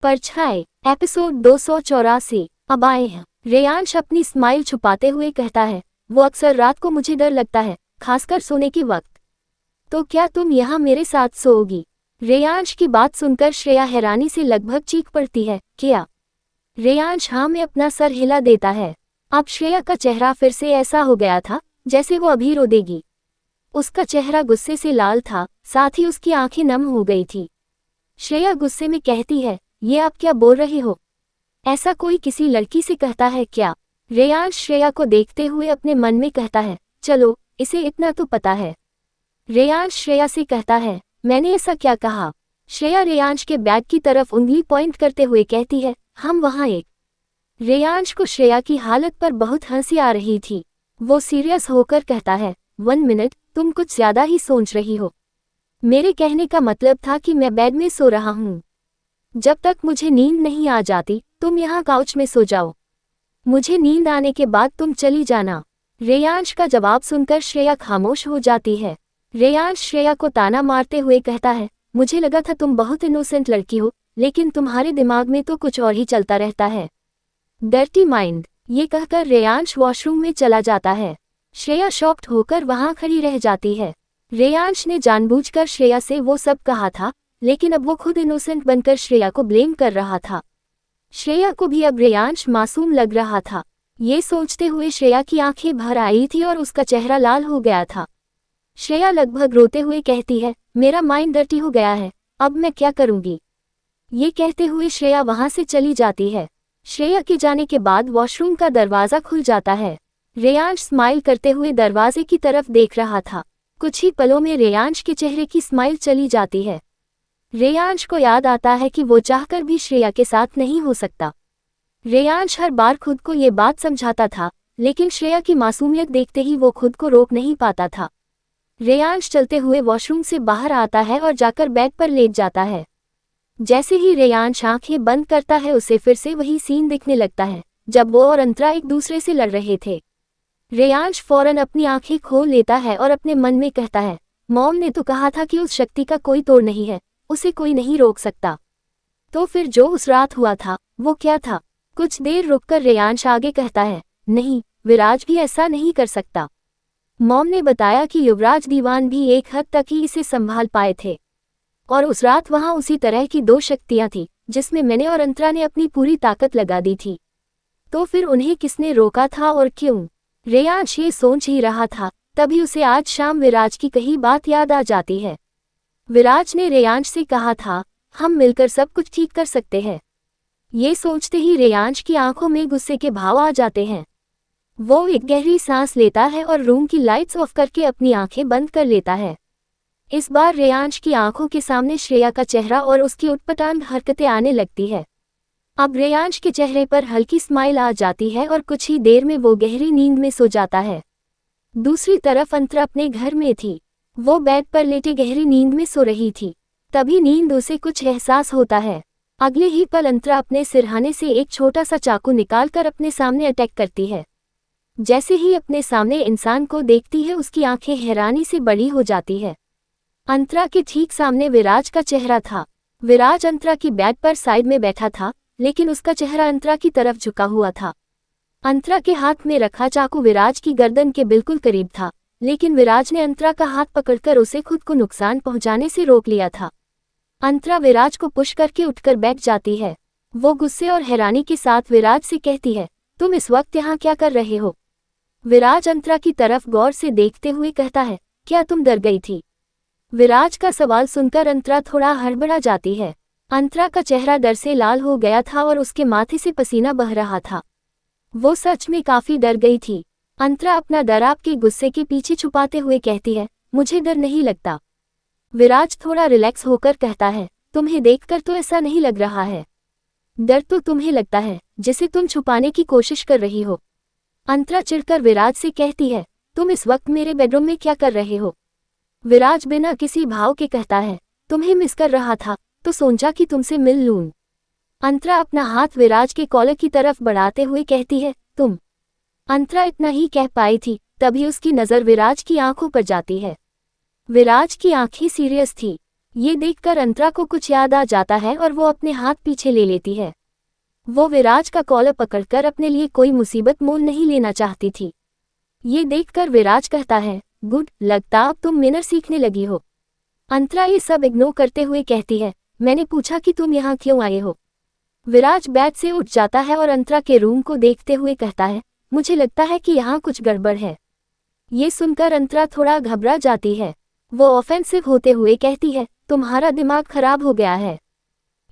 परछाई एपिसोड 284 अब आए हैं। रेयांश अपनी स्माइल छुपाते हुए कहता है, वो अक्सर रात को मुझे डर लगता है, खासकर सोने के वक्त। तो क्या तुम यहाँ मेरे साथ सोओगी? रेयांश की बात सुनकर श्रेया हैरानी से लगभग चीख पड़ती है। क्या? रेयांश हाँ में अपना सर हिला देता है। अब श्रेया का चेहरा फिर से ऐसा हो गया था जैसे वो अभी रो देगी। उसका चेहरा गुस्से से लाल था, साथ ही उसकी आंखें नम हो गई थी। श्रेया गुस्से में कहती है, ये आप क्या बोल रहे हो? ऐसा कोई किसी लड़की से कहता है क्या? रेयांश श्रेया को देखते हुए अपने मन में कहता है, चलो इसे इतना तो पता है। रेयांश श्रेया से कहता है, मैंने ऐसा क्या कहा? श्रेया रेयांश के बैग की तरफ उंगली पॉइंट करते हुए कहती है, हम वहाँ एक। रेयांश को श्रेया की हालत पर बहुत हंसी आ रही थी। वो सीरियस होकर कहता है, 1 मिनट, तुम कुछ ज्यादा ही सोच रही हो। मेरे कहने का मतलब था कि मैं बेड में सो रहा हूँ। जब तक मुझे नींद नहीं आ जाती तुम यहाँ काउच में सो जाओ। मुझे नींद आने के बाद तुम चली जाना। रेयांश का जवाब सुनकर श्रेया खामोश हो जाती है। रेयांश श्रेया को ताना मारते हुए कहता है, मुझे लगा था तुम बहुत इनोसेंट लड़की हो, लेकिन तुम्हारे दिमाग में तो कुछ और ही चलता रहता है। Dirty mind. ये कहकर रेयांश वॉशरूम में चला जाता है। श्रेया शॉक्ड होकर वहां खड़ी रह जाती है। रेयांश ने जानबूझकर श्रेया से वो सब कहा था, लेकिन अब वो खुद इनोसेंट बनकर श्रेया को ब्लेम कर रहा था। श्रेया को भी अब रेयांश मासूम लग रहा था। ये सोचते हुए श्रेया की आंखें भर आई थी और उसका चेहरा लाल हो गया था। श्रेया लगभग रोते हुए कहती है, मेरा माइंड डर्टी हो गया है, अब मैं क्या करूंगी? ये कहते हुए श्रेया वहां से चली जाती है। श्रेया के जाने के बाद वॉशरूम का दरवाजा खुल जाता है। रेयांश स्माइल करते हुए दरवाजे की तरफ देख रहा था। कुछ ही पलों में रेयांश के चेहरे की स्माइल चली जाती है। रेयांश को याद आता है कि वो चाहकर भी श्रेया के साथ नहीं हो सकता। रेयांश हर बार खुद को ये बात समझाता था, लेकिन श्रेया की मासूमियत देखते ही वो खुद को रोक नहीं पाता था। रेयांश चलते हुए वॉशरूम से बाहर आता है और जाकर बेड पर लेट जाता है। जैसे ही रेयांश आंखें बंद करता है उसे फिर से वही सीन दिखने लगता है, जब वो और अंतरा एक दूसरे से लड़ रहे थे। रेयांश फौरन अपनी आंखें खोल लेता है और अपने मन में कहता है, मॉम ने तो कहा था कि उस शक्ति का कोई तोड़ नहीं है, उसे कोई नहीं रोक सकता। तो फिर जो उस रात हुआ था वो क्या था? कुछ देर रुककर रेयांश आगे कहता है, नहीं, विराज भी ऐसा नहीं कर सकता। मॉम ने बताया कि युवराज दीवान भी एक हद तक ही इसे संभाल पाए थे, और उस रात वहां उसी तरह की 2 शक्तियां थी जिसमें मैंने और अंतरा ने अपनी पूरी ताकत लगा दी थी। तो फिर उन्हें किसने रोका था और क्यों? रेयांश ये सोच ही रहा था, तभी उसे आज शाम विराज की कही बात याद आ जाती है। विराज ने रेयांश से कहा था, हम मिलकर सब कुछ ठीक कर सकते हैं। ये सोचते ही रेयांश की आंखों में गुस्से के भाव आ जाते हैं। वो एक गहरी सांस लेता है और रूम की लाइट्स ऑफ करके अपनी आंखें बंद कर लेता है। इस बार रेयांश की आंखों के सामने श्रेया का चेहरा और उसकी उटपटांग हरकतें आने लगती है। अब रेयांश के चेहरे पर हल्की स्माइल आ जाती है और कुछ ही देर में वो गहरी नींद में सो जाता है। दूसरी तरफ अंतरा अपने घर में थी। वो बेड पर लेटे गहरी नींद में सो रही थी। तभी नींद उसे कुछ एहसास होता है। अगले ही पल अंतरा अपने सिरहाने से एक छोटा सा चाकू निकालकर अपने सामने अटैक करती है। जैसे ही अपने सामने इंसान को देखती है उसकी आंखें हैरानी से बड़ी हो जाती है। अंतरा के ठीक सामने विराज का चेहरा था। विराज अंतरा की बेड पर साइड में बैठा था, लेकिन उसका चेहरा अंतरा की तरफ झुका हुआ था। अंतरा के हाथ में रखा चाकू विराज की गर्दन के बिल्कुल करीब था, लेकिन विराज ने अंतरा का हाथ पकड़कर उसे खुद को नुकसान पहुंचाने से रोक लिया था। अंतरा विराज को पुश करके उठकर बैठ जाती है। वो गुस्से और हैरानी के साथ विराज से कहती है, तुम इस वक्त यहाँ क्या कर रहे हो? विराज अंतरा की तरफ गौर से देखते हुए कहता है, क्या तुम डर गई थी? विराज का सवाल सुनकर अंतरा थोड़ा हड़बड़ा जाती है। अंतरा का चेहरा डर से लाल हो गया था और उसके माथे से पसीना बह रहा था। वो सच में काफी डर गई थी। अंतरा अपना डर आपके गुस्से के पीछे छुपाते हुए कहती है, मुझे डर नहीं लगता। विराज थोड़ा रिलैक्स होकर कहता है, तुम्हें देखकर तो ऐसा नहीं लग रहा है। डर तो तुम्हें लगता है, जिसे तुम छुपाने की कोशिश कर रही हो। अंतरा चिढ़कर विराज से कहती है, तुम इस वक्त मेरे बेडरूम में क्या कर रहे हो? विराज बिना किसी भाव के कहता है, तुम्हें मिस कर रहा था तो सोचा कि तुमसे मिल लूं। अंतरा अपना हाथ विराज के कॉलर की तरफ बढ़ाते हुए कहती है, तुम। अंतरा इतना ही कह पाई थी, तभी उसकी नज़र विराज की आंखों पर जाती है। विराज की आंखें सीरियस थी। ये देखकर अंतरा को कुछ याद आ जाता है और वो अपने हाथ पीछे ले लेती है। वो विराज का कॉलर पकड़कर अपने लिए कोई मुसीबत मोल नहीं लेना चाहती थी। ये देखकर विराज कहता है, गुड, लगता अब तुम मैनर सीखने लगी हो। अंतरा ये सब इग्नोर करते हुए कहती है, मैंने पूछा कि तुम यहाँ क्यों आए हो। विराज बेड से उठ जाता है और अंतरा के रूम को देखते हुए कहता है, मुझे लगता है कि यहाँ कुछ गड़बड़ है। ये सुनकर अंतरा थोड़ा घबरा जाती है। वो ऑफेंसिव होते हुए कहती है, तुम्हारा दिमाग खराब हो गया है,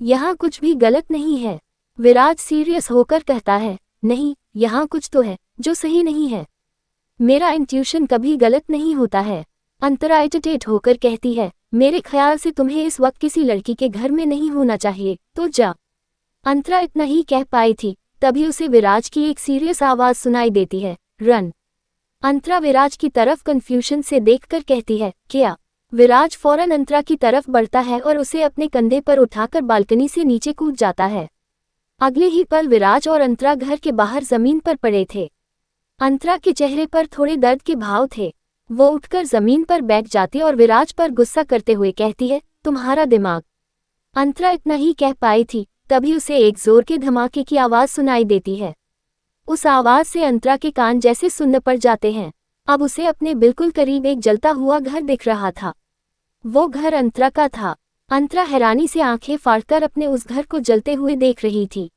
यहाँ कुछ भी गलत नहीं है। विराज सीरियस होकर कहता है, नहीं, यहाँ कुछ तो है जो सही नहीं है। मेरा इंट्यूशन कभी गलत नहीं होता है। अंतरा एजिटेट होकर कहती है, मेरे ख्याल से तुम्हें इस वक्त किसी लड़की के घर में नहीं होना चाहिए, तो जा। अंतरा इतना ही कह पाई थी, तभी उसे विराज की एक सीरियस आवाज सुनाई देती है, रन। अंतरा विराज की तरफ कंफ्यूजन से देखकर कहती है, क्या। विराज फौरन अंतरा की तरफ बढ़ता है और उसे अपने कंधे पर उठाकर बालकनी से नीचे कूद जाता है। अगले ही पल विराज और अंतरा घर के बाहर जमीन पर पड़े थे। अंतरा के चेहरे पर थोड़े दर्द के भाव थे। वो उठकर जमीन पर बैठ जाती और विराज पर गुस्सा करते हुए कहती है, तुम्हारा दिमाग। अंतरा इतना ही कह पाई थी, तभी उसे एक जोर के धमाके की आवाज सुनाई देती है। उस आवाज से अंतरा के कान जैसे सुन्न पड़ जाते हैं। अब उसे अपने बिल्कुल करीब एक जलता हुआ घर दिख रहा था। वो घर अंतरा का था। अंतरा हैरानी से आंखें फाड़कर अपने उस घर को जलते हुए देख रही थी।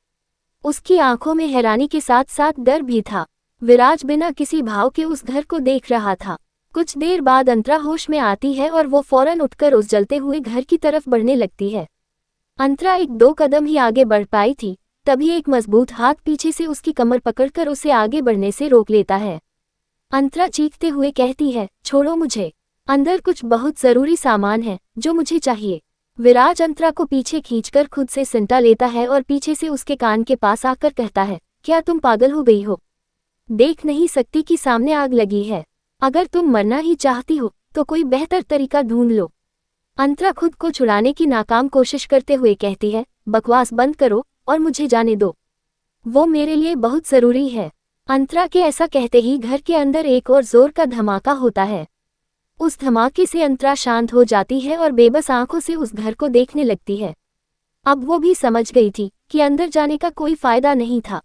उसकी आंखों में हैरानी के साथ साथ डर भी था। विराज बिना किसी भाव के उस घर को देख रहा था। कुछ देर बाद अंतरा होश में आती है और वो फौरन उठकर उस जलते हुए घर की तरफ बढ़ने लगती है। अंतरा 1-2 कदम ही आगे बढ़ पाई थी, तभी एक मजबूत हाथ पीछे से उसकी कमर पकड़कर उसे आगे बढ़ने से रोक लेता है। अंतरा चीखते हुए कहती है, छोड़ो मुझे, अंदर कुछ बहुत जरूरी सामान है जो मुझे चाहिए। विराज अंतरा को पीछे खींचकर खुद से सिमटा लेता है और पीछे से उसके कान के पास आकर कहता है, क्या तुम पागल हो गई हो? देख नहीं सकती कि सामने आग लगी है? अगर तुम मरना ही चाहती हो तो कोई बेहतर तरीका ढूंढ लो। अंतरा खुद को छुड़ाने की नाकाम कोशिश करते हुए कहती है, बकवास बंद करो और मुझे जाने दो, वो मेरे लिए बहुत जरूरी है। अंतरा के ऐसा कहते ही घर के अंदर एक और जोर का धमाका होता है। उस धमाके से अंतरा शांत हो जाती है और बेबस आंखों से उस घर को देखने लगती है। अब वो भी समझ गई थी कि अंदर जाने का कोई फायदा नहीं था।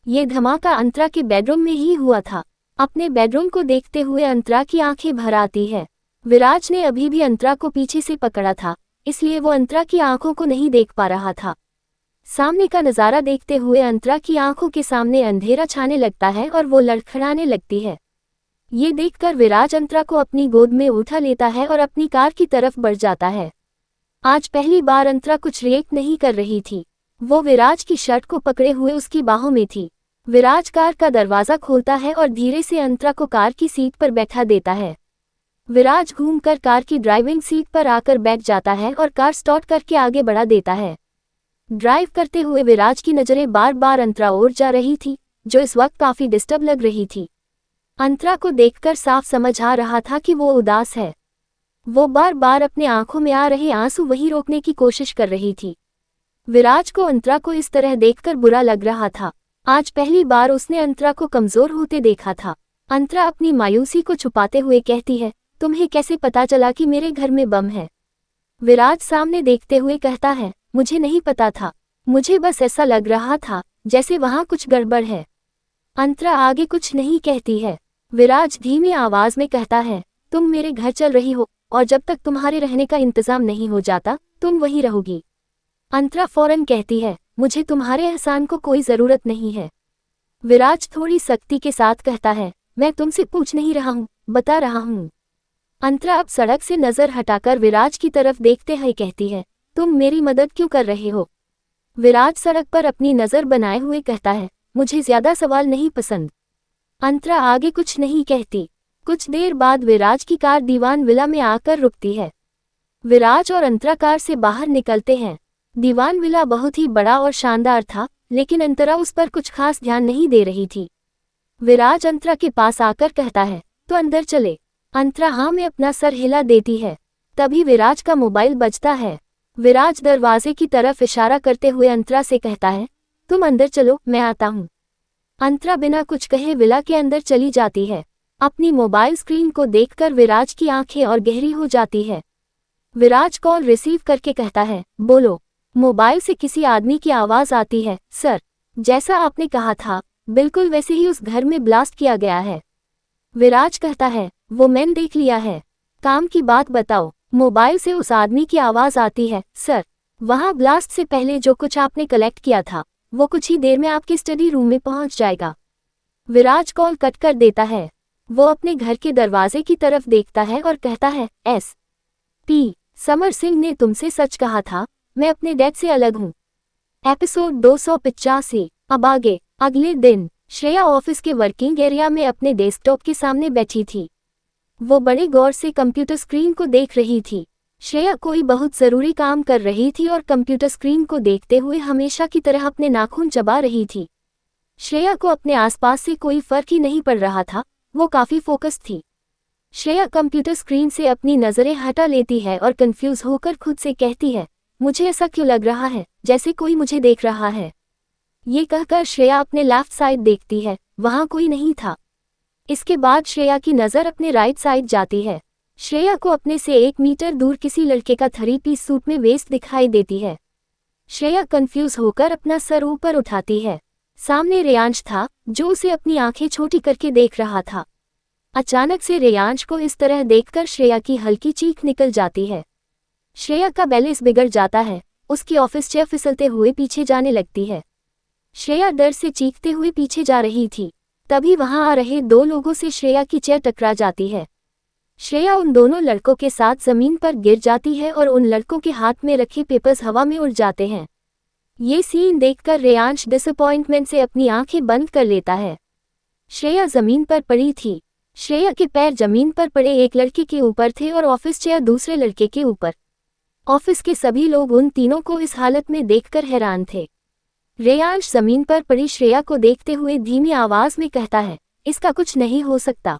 ये धमाका अंतरा के बेडरूम में ही हुआ था। अपने बेडरूम को देखते हुए अंतरा की आंखें भर आती है। विराज ने अभी भी अंतरा को पीछे से पकड़ा था, इसलिए वो अंतरा की आंखों को नहीं देख पा रहा था। सामने का नज़ारा देखते हुए अंतरा की आंखों के सामने अंधेरा छाने लगता है और वो लड़खड़ाने लगती है। ये देखकर विराज अंतरा को अपनी गोद में उठा लेता है और अपनी कार की तरफ बढ़ जाता है। आज पहली बार अंतरा कुछ रिएक्ट नहीं कर रही थी। वो विराज की शर्ट को पकड़े हुए उसकी बाहों में थी। विराज कार का दरवाज़ा खोलता है और धीरे से अंतरा को कार की सीट पर बैठा देता है। विराज घूमकर कार की ड्राइविंग सीट पर आकर बैठ जाता है और कार स्टार्ट करके आगे बढ़ा देता है। ड्राइव करते हुए विराज की नज़रें बार बार अंतरा ओर जा रही थी, जो इस वक्त काफ़ी डिस्टर्ब लग रही थी। अंतरा को देखकर साफ समझ आ रहा था कि वो उदास है। वो बार बार अपने आंखों में आ रहे आंसू वहीं रोकने की कोशिश कर रही थी। विराज को अंतरा को इस तरह देखकर बुरा लग रहा था। आज पहली बार उसने अंतरा को कमजोर होते देखा था। अंतरा अपनी मायूसी को छुपाते हुए कहती है, तुम्हें कैसे पता चला कि मेरे घर में बम है? विराज सामने देखते हुए कहता है, मुझे नहीं पता था, मुझे बस ऐसा लग रहा था जैसे वहां कुछ गड़बड़ है। अंतरा आगे कुछ नहीं कहती है। विराज धीमी आवाज में कहता है, तुम मेरे घर चल रही हो और जब तक तुम्हारे रहने का इंतजाम नहीं हो जाता तुम वहीं रहोगी। अंतरा फौरन कहती है, मुझे तुम्हारे एहसान को कोई जरूरत नहीं है। विराज थोड़ी सख्ती के साथ कहता है, मैं तुमसे पूछ नहीं रहा हूँ, बता रहा हूँ। अंतरा अब सड़क से नजर हटाकर विराज की तरफ देखते हुए कहती है, तुम मेरी मदद क्यों कर रहे हो? विराज सड़क पर अपनी नजर बनाए हुए कहता है, मुझे ज्यादा सवाल नहीं पसंद। अंतरा आगे कुछ नहीं कहती। कुछ देर बाद विराज की कार दीवान विला में आकर रुकती है। विराज और अंतरा कार से बाहर निकलते हैं। दीवान विला बहुत ही बड़ा और शानदार था, लेकिन अंतरा उस पर कुछ खास ध्यान नहीं दे रही थी। विराज अंतरा के पास आकर कहता है, तो अंदर चले? अंतरा हाँ में अपना सर हिला देती है। तभी विराज का मोबाइल बजता है। विराज दरवाजे की तरफ इशारा करते हुए अंतरा से कहता है, तुम अंदर चलो, मैं आता हूँ। अंतरा बिना कुछ कहे विला के अंदर चली जाती है। अपनी मोबाइल स्क्रीन को देखकर विराज की आंखें और गहरी हो जाती है। विराज कॉल रिसीव करके कहता है, बोलो। मोबाइल से किसी आदमी की आवाज आती है, सर, जैसा आपने कहा था बिल्कुल वैसे ही उस घर में ब्लास्ट किया गया है। विराज कहता है, वो मैंने देख लिया है। काम की बात बताओ। मोबाइल से उस आदमी की आवाज आती है, सर, वहां ब्लास्ट से पहले जो कुछ आपने कलेक्ट किया था वो कुछ ही देर में आपके स्टडी रूम में पहुंच जाएगा। विराज कॉल कट कर देता है। वो अपने घर के दरवाजे की तरफ देखता है और कहता है, SP समर सिंह ने तुमसे सच कहा था, मैं अपने डैड से अलग हूँ। एपिसोड 285। अब आगे। अगले दिन श्रेया ऑफिस के वर्किंग एरिया में अपने डेस्कटॉप के सामने बैठी थी। वो बड़े गौर से कंप्यूटर स्क्रीन को देख रही थी। श्रेया कोई बहुत ज़रूरी काम कर रही थी और कंप्यूटर स्क्रीन को देखते हुए हमेशा की तरह अपने नाखून चबा रही थी। श्रेया को अपने आसपास से कोई फर्क ही नहीं पड़ रहा था, वो काफ़ी फोकस थी। श्रेया कंप्यूटर स्क्रीन से अपनी नज़रें हटा लेती है और कंफ्यूज होकर खुद से कहती है, मुझे ऐसा क्यों लग रहा है जैसे कोई मुझे देख रहा है। ये कहकर श्रेया अपने लेफ्ट साइड देखती है, वहाँ कोई नहीं था। इसके बाद श्रेया की नज़र अपने राइट साइड जाती है। श्रेया को अपने से 1 मीटर दूर किसी लड़के का 3 पीस सूट में वेस्ट दिखाई देती है। श्रेया कंफ्यूज होकर अपना सर ऊपर उठाती है। सामने रेयांश था, जो उसे अपनी आंखें छोटी करके देख रहा था। अचानक से रेयांश को इस तरह देखकर श्रेया की हल्की चीख निकल जाती है। श्रेया का बैलेंस बिगड़ जाता है, उसकी ऑफिस चेयर फिसलते हुए पीछे जाने लगती है। श्रेया डर से चीखते हुए पीछे जा रही थी, तभी वहां आ रहे 2 लोगों से श्रेया की चेयर टकरा जाती है। श्रेया उन दोनों लड़कों के साथ जमीन पर गिर जाती है और उन लड़कों के हाथ में रखे पेपर्स हवा में उड़ जाते हैं। ये सीन देखकर रेयांश डिसअपॉइंटमेंट से अपनी आंखें बंद कर लेता है। श्रेया जमीन पर पड़ी थी। श्रेया के पैर जमीन पर पड़े एक लड़के के ऊपर थे और ऑफिस चेयर दूसरे लड़के के ऊपर। ऑफिस के सभी लोग उन तीनों को इस हालत में देखकर हैरान थे। रेयांश जमीन पर पड़ी श्रेया को देखते हुए धीमी आवाज में कहता है, इसका कुछ नहीं हो सकता।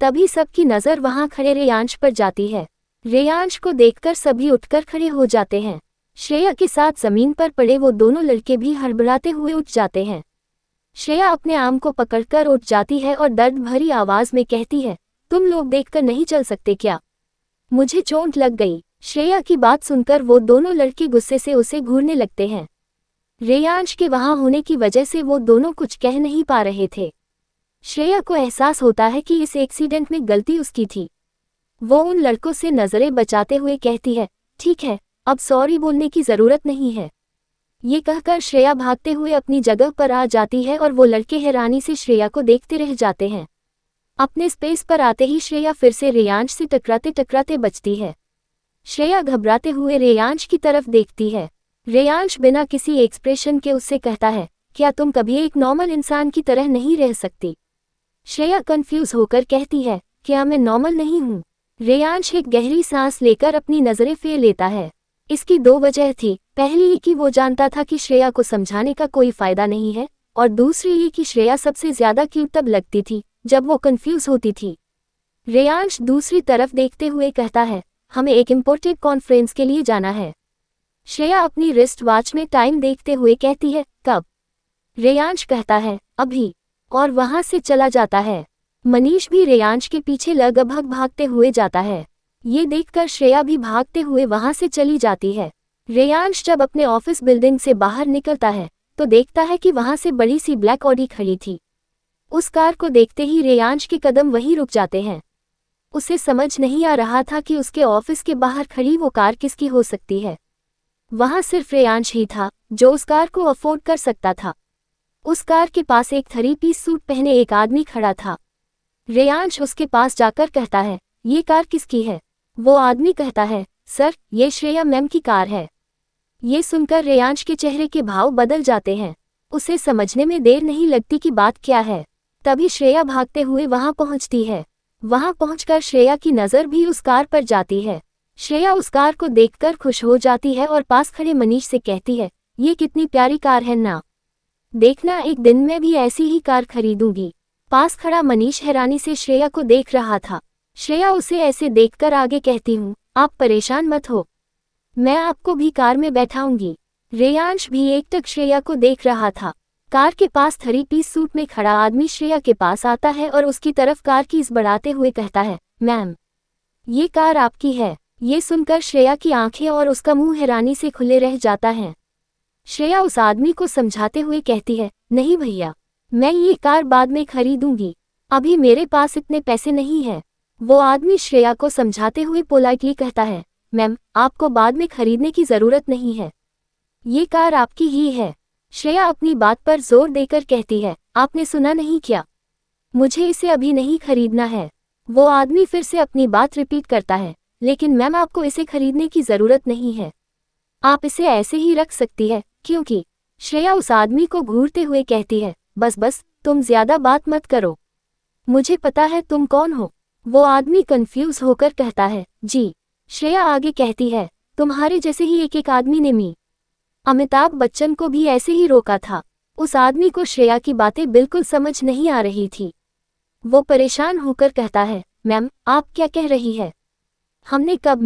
तभी सबकी नजर वहां खड़े रेयांश पर जाती है। रेयांश को देखकर सभी उठकर खड़े हो जाते हैं। श्रेया के साथ जमीन पर पड़े वो दोनों लड़के भी हड़बड़ाते हुए उठ जाते हैं। श्रेया अपने आर्म को पकड़कर उठ जाती है और दर्द भरी आवाज में कहती है, तुम लोग देखकर नहीं चल सकते क्या? मुझे चोट लग गई। श्रेया की बात सुनकर वो दोनों लड़के गुस्से से उसे घूरने लगते हैं। रेयांश के वहां होने की वजह से वो दोनों कुछ कह नहीं पा रहे थे। श्रेया को एहसास होता है कि इस एक्सीडेंट में गलती उसकी थी। वो उन लड़कों से नजरें बचाते हुए कहती है, ठीक है, अब सॉरी बोलने की जरूरत नहीं है। ये कहकर श्रेया भागते हुए अपनी जगह पर आ जाती है और वो लड़के हैरानी से श्रेया को देखते रह जाते हैं। अपने स्पेस पर आते ही श्रेया फिर से रेयांश से टकराते टकराते बचती है। श्रेया घबराते हुए रेयांश की तरफ देखती है। रेयांश बिना किसी एक्सप्रेशन के उससे कहता है, क्या तुम कभी एक नॉर्मल इंसान की तरह नहीं रह सकती? श्रेया कंफ्यूज होकर कहती है, क्या मैं नॉर्मल नहीं हूँ? रेयांश एक गहरी सांस लेकर अपनी नजरें फेर लेता है। इसकी 2 वजह थी, पहली ये कि वो जानता था कि श्रेया को समझाने का कोई फायदा नहीं है, और दूसरी ये कि श्रेया सबसे ज्यादा क्यूट तब लगती थी जब वो कंफ्यूज होती थी। रेयांश दूसरी तरफ देखते हुए कहता है, हमें एक इम्पोर्टेंट कॉन्फ्रेंस के लिए जाना है। श्रेया अपनी रिस्ट वॉच में टाइम देखते हुए कहती है, कब? रेयांश कहता है, अभी, और वहां से चला जाता है। मनीष भी रेयांश के पीछे लगभग भागते हुए जाता है। ये देखकर श्रेया भी भागते हुए वहां से चली जाती है। रेयांश जब अपने ऑफिस बिल्डिंग से बाहर निकलता है तो देखता है कि वहां से बड़ी सी ब्लैक ऑडी खड़ी थी। उस कार को देखते ही रेयांश के कदम वहीं रुक जाते हैं। उसे समझ नहीं आ रहा था कि उसके ऑफिस के बाहर खड़ी वो कार किसकी हो सकती है। वहां सिर्फ रेयांश ही था जो उस कार को अफोर्ड कर सकता था। उस कार के पास एक 3 पीस सूट पहने एक आदमी खड़ा था। रेयांश उसके पास जाकर कहता है, ये कार किसकी है? वो आदमी कहता है, सर, ये श्रेया मैम की कार है। ये सुनकर रेयांश के चेहरे के भाव बदल जाते हैं। उसे समझने में देर नहीं लगती कि बात क्या है। तभी श्रेया भागते हुए वहां पहुंचती है। वहां पहुंचकर श्रेया की नज़र भी उस कार पर जाती है। श्रेया उस कार को देखकर खुश हो जाती है और पास खड़े मनीष से कहती है, ये कितनी प्यारी कार है ना? देखना, एक दिन मैं भी ऐसी ही कार खरीदूंगी। पास खड़ा मनीष हैरानी से श्रेया को देख रहा था। श्रेया उसे ऐसे देखकर आगे कहती हूँ, आप परेशान मत हो, मैं आपको भी कार में बैठाऊंगी। रेयांश भी एकटक श्रेया को देख रहा था। कार के पास 3 पीस सूट में खड़ा आदमी श्रेया के पास आता है और उसकी तरफ कार कीज बढ़ाते हुए कहता है, मैम, ये कार आपकी है। ये सुनकर श्रेया की आंखें और उसका मुंह हैरानी से खुले रह जाता है। श्रेया उस आदमी को समझाते हुए कहती है, नहीं भैया, मैं ये कार बाद में खरीदूंगी, अभी मेरे पास इतने पैसे नहीं हैं। वो आदमी श्रेया को समझाते हुए पोलाइटली कहता है, मैम, आपको बाद में खरीदने की जरूरत नहीं है, ये कार आपकी ही है। श्रेया अपनी बात पर जोर देकर कहती है, आपने सुना नहीं क्या, मुझे इसे अभी नहीं खरीदना है। वो आदमी फिर से अपनी बात रिपीट करता है, लेकिन मैम, आपको इसे खरीदने की जरूरत नहीं है, आप इसे ऐसे ही रख सकती है, क्योंकि श्रेया उस आदमी को घूरते हुए कहती है, बस बस, तुम ज्यादा बात मत करो, मुझे पता है तुम कौन हो। वो आदमी कंफ्यूज होकर कहता है, जी। श्रेया आगे कहती है, तुम्हारे जैसे ही एक आदमी ने अमिताभ बच्चन को भी ऐसे ही रोका था। उस आदमी को श्रेया की बातें बिल्कुल समझ नहीं आ रही थी। वो परेशान होकर कहता है, मैम, आप क्या कह रही है, हमने कब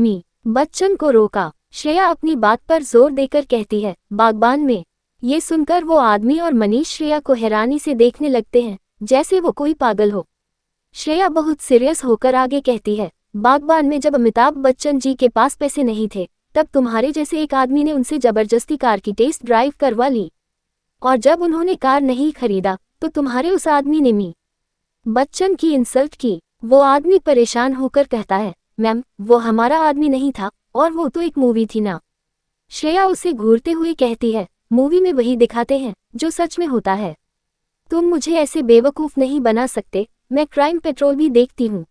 बच्चन को रोका। श्रेया अपनी बात पर जोर देकर कहती है, बागबान में। ये सुनकर वो आदमी और मनीष श्रेया को हैरानी से देखने लगते हैं, जैसे वो कोई पागल हो। श्रेया बहुत सीरियस होकर आगे कहती है, बागबान में जब अमिताभ बच्चन जी के पास पैसे नहीं थे, तब तुम्हारे जैसे एक आदमी ने उनसे जबरदस्ती कार की टेस्ट ड्राइव करवा ली, और जब उन्होंने कार नहीं खरीदा तो तुम्हारे उस आदमी ने बच्चन की इंसल्ट की। वो आदमी परेशान होकर कहता है, मैम, वो हमारा आदमी नहीं था, और वो तो एक मूवी थी ना। श्रेया उसे घूरते हुए कहती है, मूवी में वही दिखाते हैं जो सच में होता है, तुम मुझे ऐसे बेवकूफ़ नहीं बना सकते, मैं क्राइम पेट्रोल भी देखती हूँ।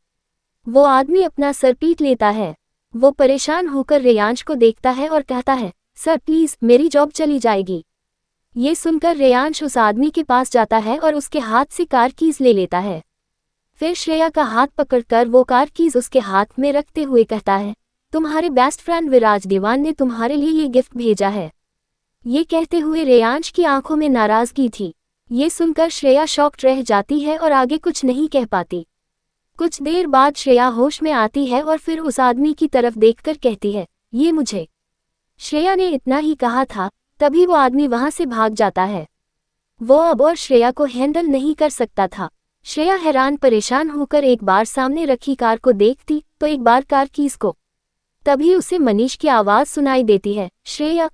वो आदमी अपना सर पीट लेता है। वो परेशान होकर रेयांश को देखता है और कहता है, सर प्लीज़, मेरी जॉब चली जाएगी। ये सुनकर रेयांश उस आदमी के पास जाता है और उसके हाथ से कार कीज ले लेता है। फिर श्रेया का हाथ पकड़कर वो कार कीज उसके हाथ में रखते हुए कहता है, तुम्हारे बेस्ट फ्रेंड विराज दीवान ने तुम्हारे लिए ये गिफ्ट भेजा है। ये कहते हुए रेयांश की आंखों में नाराजगी थी। ये सुनकर श्रेया शॉक्ड रह जाती है और आगे कुछ नहीं कह पाती। कुछ देर बाद श्रेया होश में आती है और फिर उस आदमी की तरफ देखकर कहती है, ये मुझे। श्रेया ने इतना ही कहा था, तभी वो आदमी वहां से भाग जाता है। वो अब और श्रेया को हैंडल नहीं कर सकता था। श्रेया हैरान परेशान होकर एक बार सामने रखी कार को देखती तो एक बार कार कीज को। तभी उसे मनीष की आवाज सुनाई देती है, श्रेया,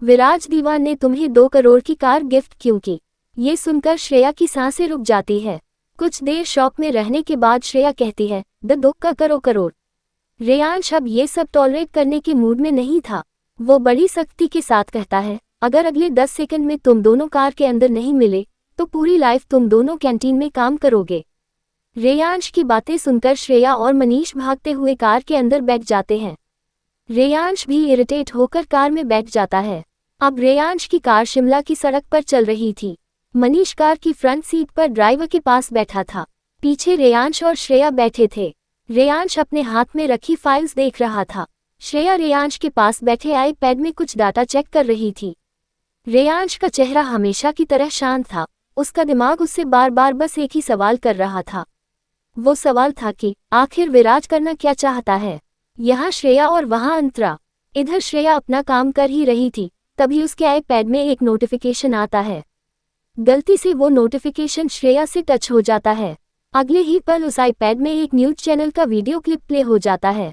विराज दीवान ने तुम्हें 2 करोड़ की कार गिफ्ट क्यों की। ये सुनकर श्रेया की सांसें रुक जाती है। कुछ देर शॉक में रहने के बाद श्रेया कहती है, 2 करोड़। रेयांश अब ये सब टॉलरेट करने के मूड में नहीं था। वो बड़ी सख्ती के साथ कहता है, अगर अगले 10 सेकंड में तुम दोनों कार के अंदर नहीं मिले तो पूरी लाइफ तुम दोनों कैंटीन में काम करोगे। रेयांश की बातें सुनकर श्रेया और मनीष भागते हुए कार के अंदर बैठ जाते हैं। रेयांश भी इरिटेट होकर कार में बैठ जाता है। अब रेयांश की कार शिमला की सड़क पर चल रही थी। मनीष कार की फ्रंट सीट पर ड्राइवर के पास बैठा था। पीछे रेयांश और श्रेया बैठे थे। रेयांश अपने हाथ में रखी फाइल्स देख रहा था। श्रेया रेयांश के पास बैठे आईपैड में कुछ डाटा चेक कर रही थी। रेयांश का चेहरा हमेशा की तरह शांत था। उसका दिमाग उससे बार बार बस एक ही सवाल कर रहा था। वो सवाल था कि आखिर विराज करना क्या चाहता है। यहाँ श्रेया और वहाँ अंतरा। इधर श्रेया अपना काम कर ही रही थी, तभी उसके आईपैड में एक नोटिफिकेशन आता है। गलती से वो नोटिफिकेशन श्रेया से टच हो जाता है। अगले ही पल उस आईपैड में एक न्यूज़ चैनल का वीडियो क्लिप प्ले हो जाता है।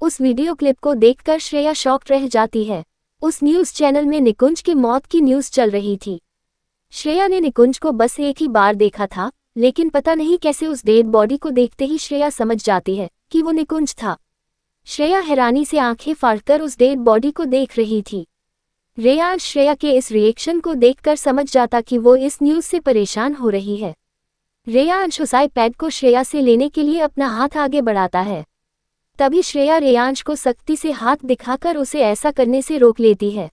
उस वीडियो क्लिप को देखकर श्रेया शॉक्ड रह जाती है। उस न्यूज़ चैनल में निकुंज की मौत की न्यूज़ चल रही थी। श्रेया ने निकुंज को बस एक ही बार देखा था, लेकिन पता नहीं कैसे उस डेड बॉडी को देखते ही श्रेया समझ जाती है कि वो निकुंज था। श्रेया हैरानी से आंखें फाड़कर उस डेड बॉडी को देख रही थी। रेयांश श्रेया के इस रिएक्शन को देखकर समझ जाता कि वो इस न्यूज़ से परेशान हो रही है। रेयांश उस आईपैड को श्रेया से लेने के लिए अपना हाथ आगे बढ़ाता है। तभी श्रेया रेयांश को सख्ती से हाथ दिखाकर उसे ऐसा करने से रोक लेती है।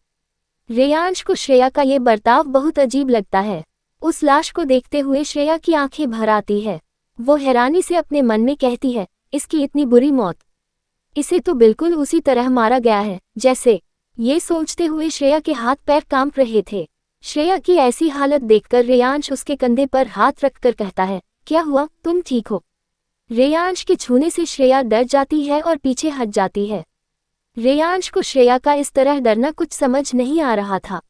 रेयांश को श्रेया का ये बर्ताव बहुत अजीब लगता है। उस लाश को देखते हुए श्रेया की आंखें भर आती है। वो हैरानी से अपने मन में कहती है, इसकी इतनी बुरी मौत, इसे तो बिल्कुल उसी तरह मारा गया है जैसे। ये सोचते हुए श्रेया के हाथ पैर कांप रहे थे। श्रेया की ऐसी हालत देखकर रेयांश उसके कंधे पर हाथ रखकर कहता है, क्या हुआ, तुम ठीक हो। रेयांश के छूने से श्रेया डर जाती है और पीछे हट जाती है। रेयांश को श्रेया का इस तरह डरना कुछ समझ नहीं आ रहा था।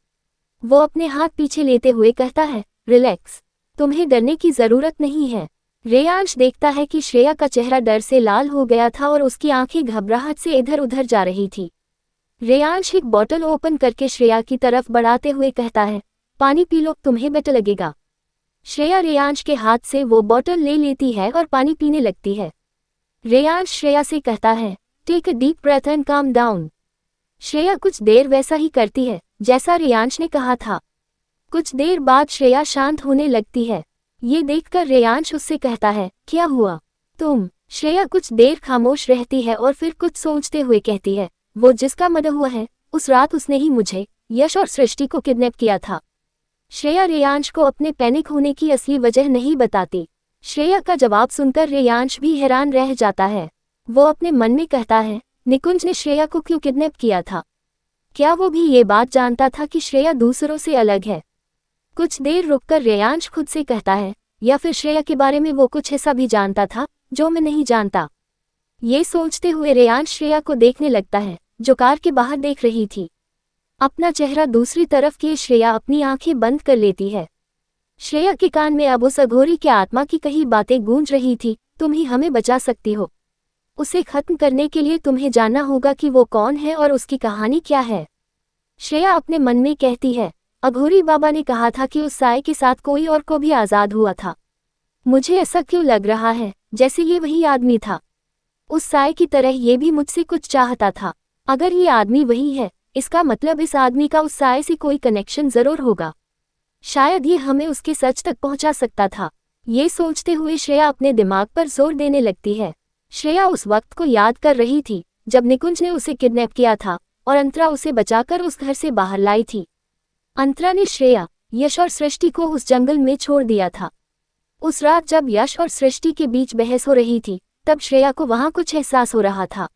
वो अपने हाथ पीछे लेते हुए कहता है, रिलैक्स, तुम्हें डरने की जरूरत नहीं है। रेयांश देखता है कि श्रेया का चेहरा डर से लाल हो गया था और उसकी आंखें घबराहट से इधर उधर जा रही थी। रेयांश एक बॉटल ओपन करके श्रेया की तरफ बढ़ाते हुए कहता है, पानी पी लो, तुम्हें बेटर लगेगा। श्रेया रेयांश के हाथ से वो बॉटल ले लेती है और पानी पीने लगती है। रेयांश श्रेया से कहता है, take a deep breath and calm down. Shreya कुछ देर वैसा ही करती है जैसा रेयांश ने कहा था। कुछ देर बाद श्रेया शांत होने लगती है। ये देखकर रेयांश उससे कहता है, क्या हुआ तुम? श्रेया कुछ देर खामोश रहती है और फिर कुछ सोचते हुए कहती है, वो जिसका मर्डर हुआ है, उस रात उसने ही मुझे, यश और सृष्टि को किडनैप किया था। श्रेया रेयांश को अपने पैनिक होने की असली वजह नहीं बताती। श्रेया का जवाब सुनकर रेयांश भी हैरान रह जाता है। वो अपने मन में कहता है, निकुंज ने श्रेया को क्यों किडनैप किया था? क्या वो भी ये बात जानता था कि श्रेया दूसरों से अलग है? कुछ देर रुककर रेयांश खुद से कहता है, या फिर श्रेया के बारे में वो कुछ ऐसा भी जानता था जो मैं नहीं जानता। ये सोचते हुए रेयांश श्रेया को देखने लगता है, जो कार के बाहर देख रही थी। अपना चेहरा दूसरी तरफ किए श्रेया अपनी आंखें बंद कर लेती है। श्रेया के कान में अब उस अघोरी के आत्मा की कही बातें गूंज रही थी, तुम ही हमें बचा सकती हो। उसे खत्म करने के लिए तुम्हें जानना होगा कि वो कौन है और उसकी कहानी क्या है। श्रेया अपने मन में कहती है, अघोरी बाबा ने कहा था कि उस साए के साथ कोई और को भी आज़ाद हुआ था। मुझे ऐसा क्यों लग रहा है जैसे ये वही आदमी था? उस साए की तरह ये भी मुझसे कुछ चाहता था। अगर ये आदमी वही है, इसका मतलब इस आदमी का उस साए से कोई कनेक्शन जरूर होगा। शायद ये हमें उसके सच तक पहुंचा सकता था। ये सोचते हुए श्रेया अपने दिमाग पर जोर देने लगती है। श्रेया उस वक्त को याद कर रही थी जब निकुंज ने उसे किडनैप किया था और अंतरा उसे बचाकर उस घर से बाहर लाई थी। अंतरा ने श्रेया, यश और सृष्टि को उस जंगल में छोड़ दिया था। उस रात जब यश और सृष्टि के बीच बहस हो रही थी, तब श्रेया को वहां कुछ एहसास हो रहा था।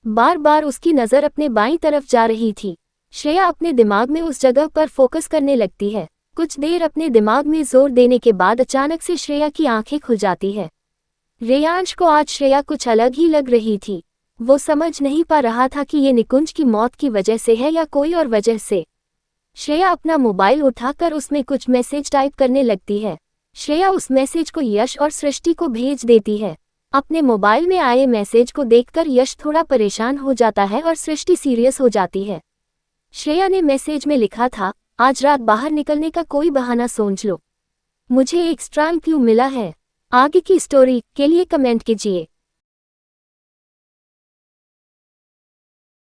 बार बार उसकी नज़र अपने बाईं तरफ जा रही थी। श्रेया अपने दिमाग में उस जगह पर फोकस करने लगती है। कुछ देर अपने दिमाग में जोर देने के बाद अचानक से श्रेया की आंखें खुल जाती है। रेयांश को आज श्रेया कुछ अलग ही लग रही थी। वो समझ नहीं पा रहा था कि ये निकुंज की मौत की वजह से है या कोई और वजह से। श्रेया अपना मोबाइल उठाकर उसमें कुछ मैसेज टाइप करने लगती है। श्रेया उस मैसेज को यश और सृष्टि को भेज देती है। अपने मोबाइल में आए मैसेज को देखकर यश थोड़ा परेशान हो जाता है और सृष्टि सीरियस हो जाती है। श्रेया ने मैसेज में लिखा था, आज रात बाहर निकलने का कोई बहाना सोच लो। मुझे एक स्ट्रांग क्लू मिला है। आगे की स्टोरी के लिए कमेंट कीजिए।